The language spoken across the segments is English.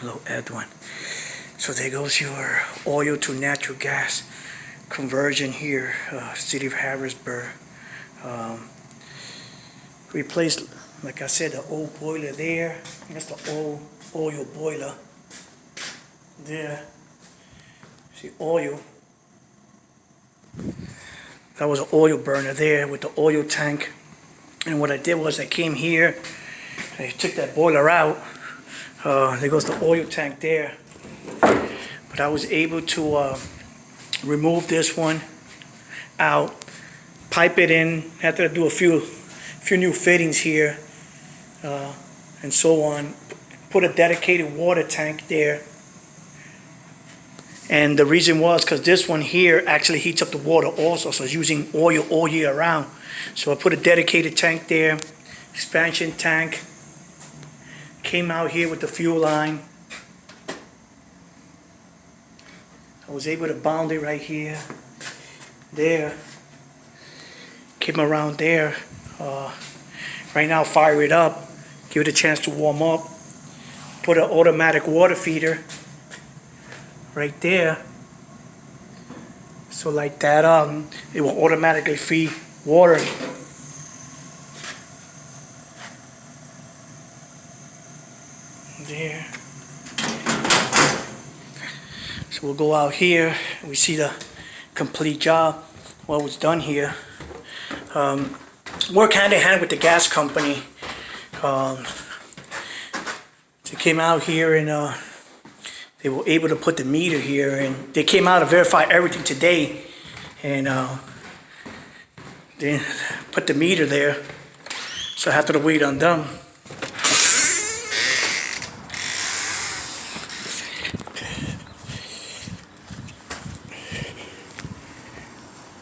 Hello, Edwin. So there goes your oil to natural gas conversion here, City of Harrisburg. Um, Replaced, like I said, the old boiler there. That's the old oil boiler there. See, oil. That was an oil burner there with the oil tank. And what I did was I came here, I took that boiler out. There goes the oil tank there. But I was able to remove this one out, pipe it in, had to do a few new fittings here, and so on. Put a dedicated water tank there. And the reason was because this one here actually heats up the water also, so it's using oil all year round. So I put a dedicated tank there, expansion tank, came out here with the fuel line. I was able to bound it right here, there, came around there. Right now, fire it up, give it a chance to warm up, put an automatic water feeder right there. So like that, it will automatically feed water. There. So we'll go out here, we see the complete job, what was done here. Work hand in hand with the gas company. They came out here and they were able to put the meter here, and they came out to verify everything today, and they put the meter there, so I have to wait on them.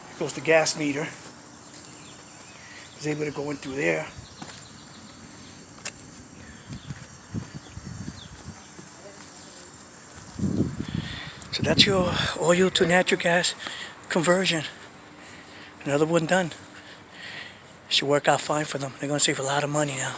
Here goes the gas meter. I was able to go in through there. So that's your oil to natural gas conversion. Another one done. Should work out fine for them. They're going to save a lot of money now.